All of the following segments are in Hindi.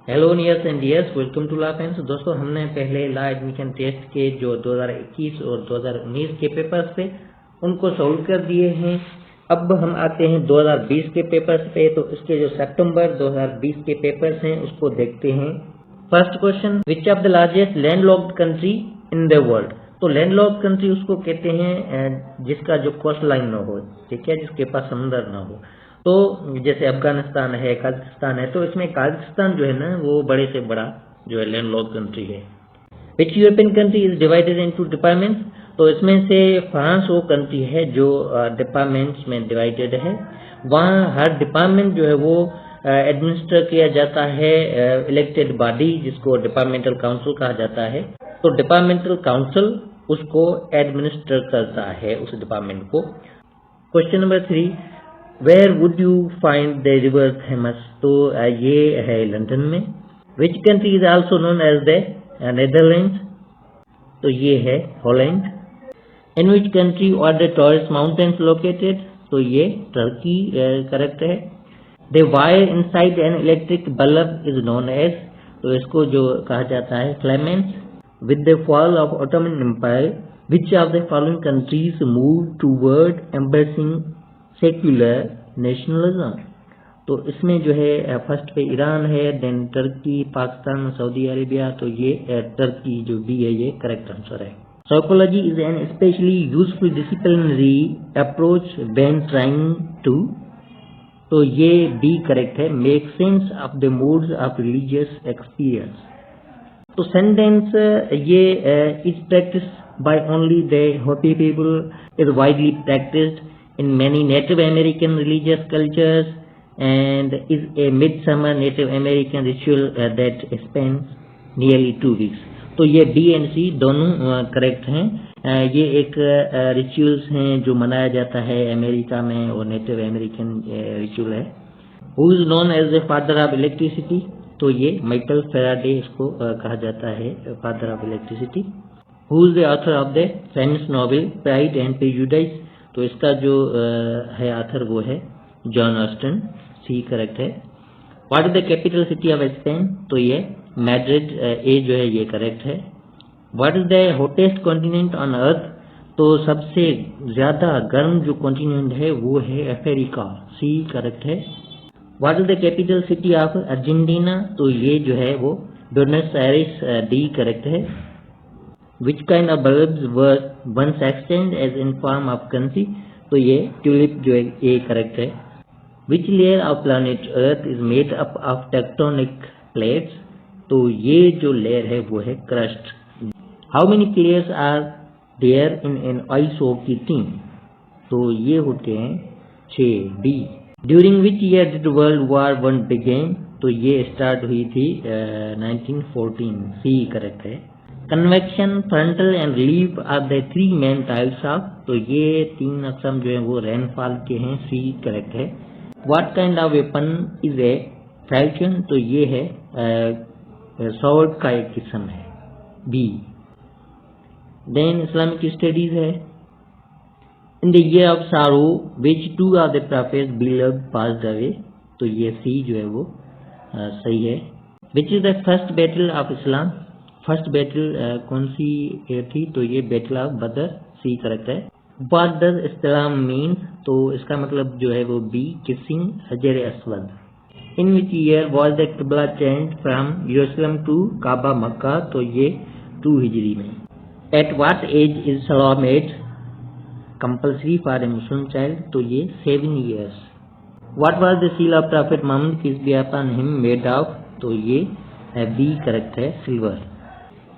Hello nears and dears, welcome to ला पेंस। दोस्तों, हमने पहले ला एडमिशन टेस्ट के जो 2021 और 2019 के पेपर्स थे उनको सॉल्व कर दिए हैं। अब हम आते हैं 2020 के पेपर्स पे। तो इसके जो सितंबर 2020 के पेपर्स हैं उसको देखते हैं। First question, which of the largest landlocked country in the world. तो लैंडलॉक्ड कंट्री उसको कहते हैं जिसका जो कोस्ट लाइन न हो, ठीक है, जिसके पास समुद्र न हो। तो जैसे अफगानिस्तान है, काजाकिस्तान है, तो इसमें काजाकिस्तान जो है ना वो बड़े से बड़ा जो है लैंडलॉक्ड कंट्री है। Which European country is divided into departments. तो इसमें से फ्रांस वो कंट्री है जो डिपार्टमेंट्स में डिवाइडेड है। वहाँ हर डिपार्टमेंट जो है वो एडमिनिस्टर किया जाता है इलेक्टेड बॉडी, जिसको डिपार्टमेंटल काउंसिल कहा जाता है। तो डिपार्टमेंटल काउंसिल उसको एडमिनिस्टर करता है उस डिपार्टमेंट को। Question number 3, where would you find the river Thames. तो ये है लंदन में। Which country is also known as the Netherlands. तो ये है Holland. In which country are the tallest mountains located. तो ये टर्की करेक्ट है। The wire inside an electric bulb is known as. तो इसको जो कहा जाता है filaments. With the fall of Ottoman empire which of the following countries move toward embracing secular nationalism. तो इसमें जो है फर्स्ट पे ईरान है, then Turkey, Pakistan, Saudi Arabia. तो ये टर्की जो बी है ये करेक्ट आंसर है। Psychology is an especially useful disciplinary approach when trying to. तो ये बी करेक्ट है, make sense of the moods of religious experience. तो सेंटेंस ये is practice by only the Hopi people is widely practised in many Native American religious cultures and is a midsummer Native American ritual that spans nearly 2 weeks. तो ये बी एंड सी दोनों करेक्ट हैं। ये एक रिचुअल्स हैं जो मनाया जाता है अमेरिका में और नेटिव अमेरिकन रिचुअल है। Who is known as the father of electricity. तो ये माइकल फैराडे इसको कहा जाता है father of electricity. Who is the author of the famous novel Pride and Prejudice. तो इसका जो है ऑथर वो है जॉन ऑस्टन। सी करेक्ट है। What is the capital city of Spain. तो ये मैड्रिड ए जो है ये करेक्ट है। What is the hottest continent on earth. तो सबसे ज्यादा गर्म जो कॉन्टिनेंट है वो है अफ्रीका। सी करेक्ट है। What is the capital city of Argentina. तो ये जो है वो ब्यूनस आयर्स। डी करेक्ट है। Which kind of bulbs were once exchanged as in form of currency। तो ये ट्यूलिप जो है ये करेक्ट है। Which layer of planet Earth is made up of tectonic plates। तो ये जो लेयर है वो है crust. How many players are there in an ice hockey team। तो ये होते हैं 6। D। During which year did World War I begin। तो ये स्टार्ट हुई थी 1914। C करेक्ट है। Convection, frontal and relief are the 3 main types of. तो ये 3 अकसम जो है वो रेनफॉल के हैं। सी करेक्ट है। What kind of weapon is a falcon. तो ये है स्वॉर्ड का एक किस्म है। बी। देन इस्लामिक स्टडीज है। In the year of sorrow which 2 of the prophets believed passed away. तो ये सी जो है वो सही है। Which is the first battle of Islam. First battle कौन सी थी। तो ये battle of Badr. C correct है। What does Islam mean. तो इसका मतलब जो है वो बी, किसिंग हजर अस्वद। In which year was the qibla change from Jerusalem to Kaaba Mecca. तो ये 2 हिजरी में। एट व्हाट एज इज सलाह made compulsory for a Muslim child. तो ये 7 years. What was the seal of prophet Muhammad peace be upon him made of. तो ये बी करेक्ट है, सिल्वर।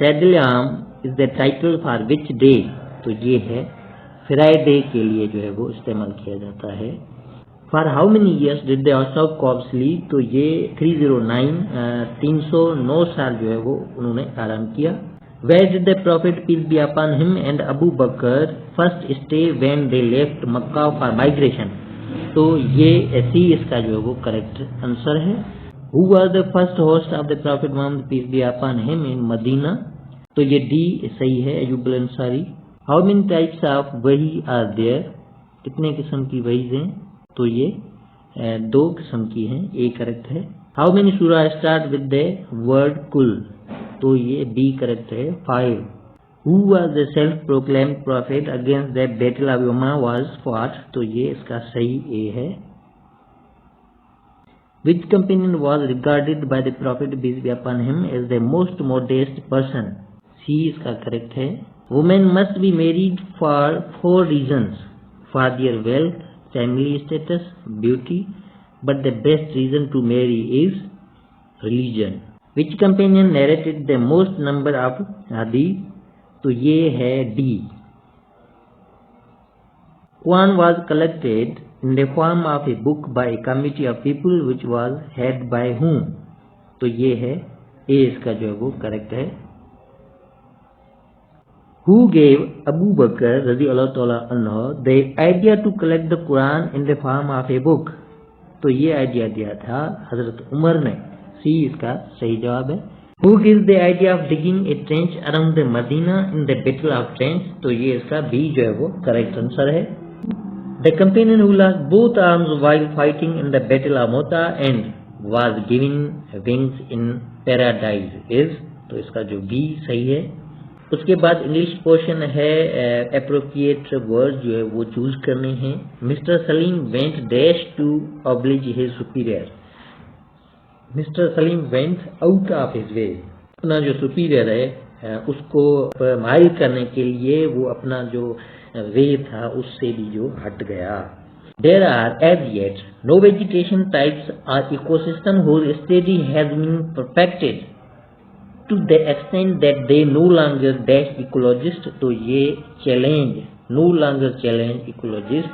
सैडल आर्म is the title for which day. तो ये है फ्राइडे के लिए जो है वो इस्तेमाल किया जाता है। For how many years did the Ashok Cobbs leave. तो ये 309 साल जो है वो उन्होंने आराम किया। Where did the prophet peace be upon him and Abu Bakr first stay when they left Mecca for migration. तो ये सी इसका जो है वो करेक्ट आंसर है। Who was the first host of the Prophet Muhammad peace be upon him in Medina। तो ये डी सही है, Ayub Ansari. How many types of वही are there। कितने किस्म की वहीज हैं। तो ये 2 किस्म की हैं। ए करेक्ट है। हाउ मेनी सूरा स्टार्ट विद द वर्ड कुल, तो ये बी करेक्ट है 5. Who was the self proclaimed profit against the battle of यमा वॉज फॉट, तो ये इसका सही ए है. Which companion was regarded by the Prophet peace be upon him as the most modest person? C इसका करेक्ट है. Women must be married for 4 reasons: for their wealth, family status, beauty, but the best reason to marry is religion. Which companion narrated the most number of hadith? तो ये है D. Quran was collected in the form of a book by a committee of people which was head by whom, तो ये है ए इसका जो है वो करेक्ट है. Who gave Abu Bakr radiallahu ta'ala anhu the idea to collect the Quran in the form of a book, तो ये आइडिया दिया था हजरत उमर ने. सी इसका सही जवाब है. Who gives the idea of digging a trench around the Medina in the Battle of Trench, तो ये इसका बी जो है वो करेक्ट आंसर है. The companion who lost both arms while fighting in the Battle of Mota and was given wings in paradise is, तो इसका जो बी सही है. उसके बाद इंग्लिश पोर्शन है, एप्रोप्रिएट वर्ड जो है वो चूज करने हैं. Mister Salim went dash to oblige his superior. Mister Salim went out of his way, अपना जो सुपीरियर है उसको माइल करने के लिए वो अपना जो वे था उससे भी जो हट गया. There are as yet no vegetation types or ecosystem whose study has been perfected to the extent that they no longer dash ecologists, तो ये challenge no longer challenge ecologists.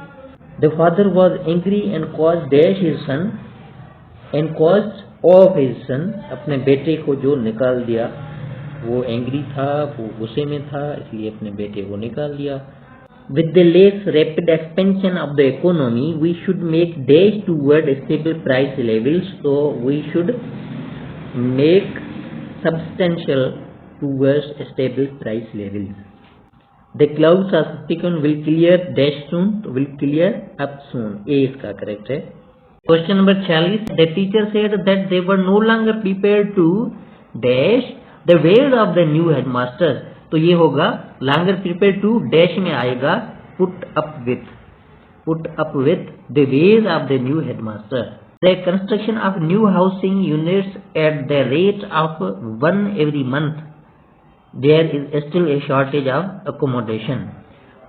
The father was angry and caused dash his son and caused of his son, अपने बेटे को जो निकाल दिया, वो एंग्री था, वो गुस्से में था, इसलिए अपने बेटे को निकाल दिया. With the less rapid expansion of the economy, we should make dash toward stable price levels. So we should make substantial towards stable price levels. The clouds are suspicion will clear dash soon, will clear up soon. A इसका correct है. Question number 46. The teacher said that they were no longer prepared to dash the ways of the new headmaster. तो ये होगा longer prepared to dash में आएगा put up with the ways of the new headmaster. The construction of new housing units at the rate of 1 every month. There is still a shortage of accommodation.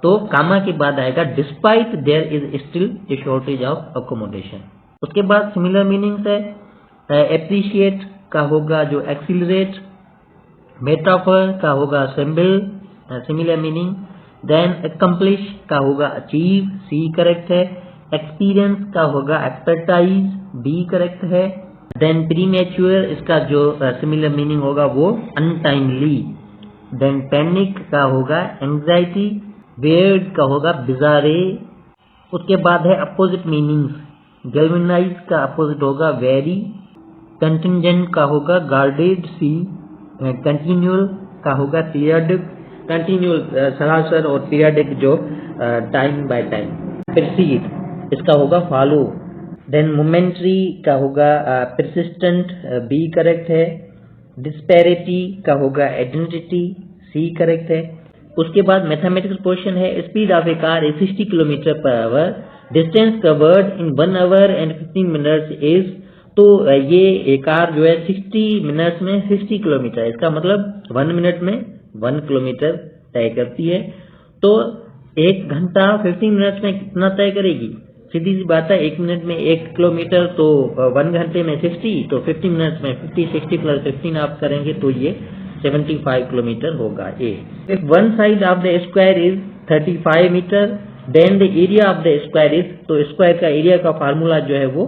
तो कामा के बाद आएगा despite there is still a shortage of accommodation. उसके बाद सिमिलर मीनिंग्स है. appreciate का होगा जो accelerate, मेटाफर का होगा symbol, similar meaning. Then accomplish का होगा अचीव, सी करेक्ट है. एक्सपीरियंस का होगा एक्सपर्टाइज, बी करेक्ट है. देन प्रीमेच्योर इसका जो सिमिलर मीनिंग होगा वो अनटाइमली. देन पैनिक का होगा एंजाइटी, वेयर्ड का होगा बिजारे. उसके बाद है अपोजिट मीनिंग्स. गैल्वेनाइज का अपोजिट होगा वेरी. कंटिंजेंट का होगा गार्डेड, सी. कंटिन्यूअल का होगा पीरियडिक, कंटिन्यूअल सरासर, और पीरियडिक जो टाइम बाय टाइम. प्रीसीड इसका होगा फॉलो. देन मोमेंट्री का होगा परसिस्टेंट, बी करेक्ट है. डिस्पैरिटी का होगा आइडेंटिटी, सी करेक्ट है. उसके बाद मैथमेटिकल क्वेश्चन है. Speed of A car is 60 kilometre per hour. Distance covered in 1 our and 15 minutes is, तो ये कार जो है 60 मिनट्स में 60 किलोमीटर, इसका मतलब 1 मिनट में 1 किलोमीटर तय करती है. तो 1 घंटा 15 मिनट्स में कितना तय करेगी? सीधी सी बात है, 1 मिनट में 1 किलोमीटर, तो 1 घंटे में 60, तो 15 मिनट्स में 50, 60 प्लस 15 आप करेंगे तो ये 75 किलोमीटर होगा. A. If one side of the square is 35 metre then the area of the square is, तो स्क्वायर का एरिया का फार्मूला जो है वो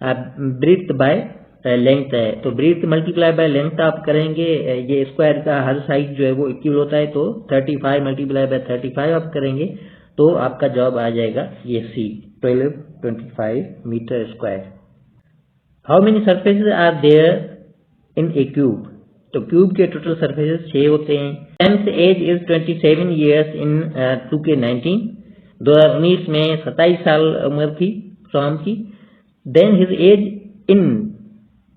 ब्रीथ बाय लेंथ है. तो ब्रीथ मल्टीप्लाई बाय लेंथ आप करेंगे, ये स्क्वायर का हर साइड जो है वो इक्वल होता है, तो 35 मल्टीप्लाई बाय 35 आप करेंगे तो आपका जवाब आ जाएगा ये C, 1225 metre square. How many surfaces are there in a cube? तो क्यूब के टोटल सरफेसेस 6 होते हैं. Sam's age is 27 years in 2K19. 2019 में 27 साल उम्र थी सॉम की. Then his age in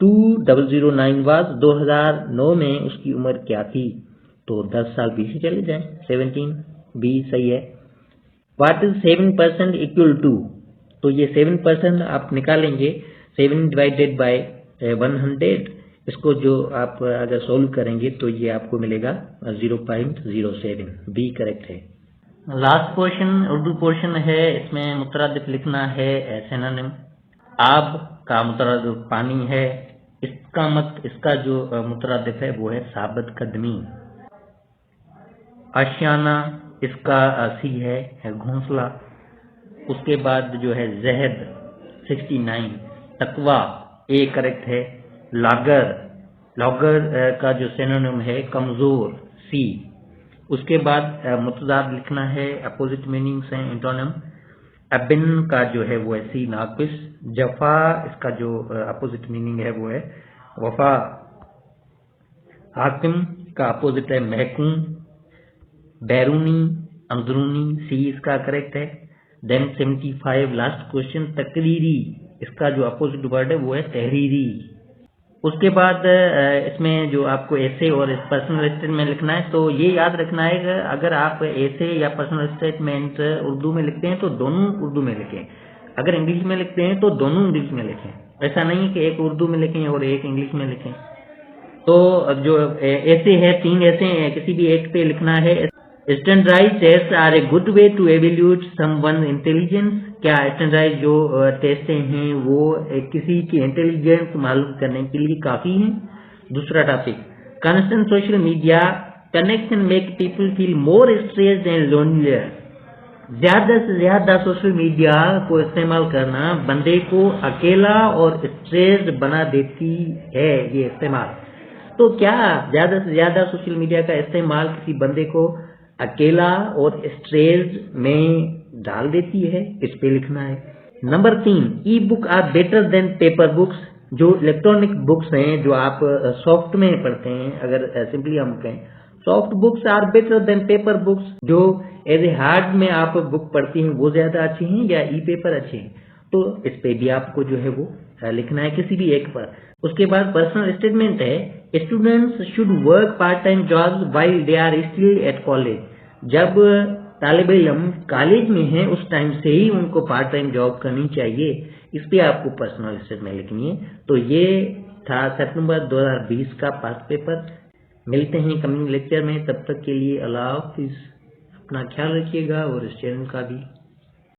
2009 was 2009 में उसकी उम्र क्या थी? तो 10 साल पीछे चले जाएं, 17 बी सही है। What is 7% equal to? तो ये 7% आप निकालेंगे 7 डिवाइडेड बाय 100, इसको जो आप अगर सोल्व करेंगे तो ये आपको मिलेगा 0.07, बी करेक्ट है। लास्ट पोर्शन उर्दू पोर्शन है, इसमें मुतरादिफ लिखना है सिनोनिम। आब का मुतरादिफ पानी है, इसका जो मुतरादिफ है वो है साबित कदमी। आशियाना इसका सी है घोंसला। उसके बाद जो है जहद 69, तकवा ए करेक्ट है। लॉगर का जो सिनोनिम है कमजोर सी। उसके बाद मुतजाद लिखना है, अपोजिट मीनिंग्स हैं एंटोनिम। अबिन का जो है वो है सी नाकिस। जफा इसका जो अपोजिट मीनिंग है वो है वफा। हाकिम का अपोजिट है महकूम। बैरूनी अंदरूनी सी इसका करेक्ट है। देन 75 लास्ट क्वेश्चन तकरीरी, इसका जो अपोजिट वर्ड है वो है तहरीरी। उसके बाद इसमें जो आपको ऐसे और पर्सनल स्टेटमेंट लिखना है, तो ये याद रखना है कि अगर आप ऐसे या पर्सनल स्टेटमेंट उर्दू में लिखते हैं तो दोनों उर्दू में लिखें, अगर इंग्लिश में लिखते हैं तो दोनों इंग्लिश में लिखें। ऐसा नहीं कि एक उर्दू में लिखें और एक इंग्लिश में लिखें। तो जो ऐसे है, 3 ऐसे हैं, किसी भी एक पे लिखना है। Standardised test are a good way to evaluate someone intelligence. क्या स्टैंडर्डाइज्ड जो टेस्ट हैं वो किसी की इंटेलिजेंस मालूम करने के लिए काफी हैं? दूसरा topic, constant social media connection make people feel more stressed and lonelier. ज्यादा से ज्यादा सोशल मीडिया को इस्तेमाल करना बंदे को अकेला और स्ट्रेस्ड बना देती है। ये इस्तेमाल, तो क्या ज्यादा से ज्यादा सोशल मीडिया का इस्तेमाल किसी बंदे को अकेला और स्ट्रेस्ड में डाल देती है? इस पे लिखना है। Number 3, e book are better than paper books. जो इलेक्ट्रॉनिक बुक्स हैं जो आप सॉफ्ट में पढ़ते हैं, अगर सिंपली हम कहें soft books are better than paper books. जो एज ए हार्ड में आप बुक पढ़ती हैं वो ज्यादा अच्छी हैं या ई पेपर अच्छे हैं? तो इस पे भी आपको जो है वो लिखना है किसी भी एक पर। उसके बाद पर्सनल स्टेटमेंट है, students should work part time jobs while they are still at college. जब तालिब इल्म कॉलेज में है उस टाइम से ही उनको पार्ट टाइम जॉब करनी चाहिए। इस पे आपको पर्सनल स्टेटमेंट लिखनी है। तो ये था सितंबर 2020 का पास्ट पेपर। मिलते हैं कमिंग लेक्चर में, तब तक के लिए अल्लाह हाफिज। अपना ख्याल रखिएगा और इस चैनल का भी।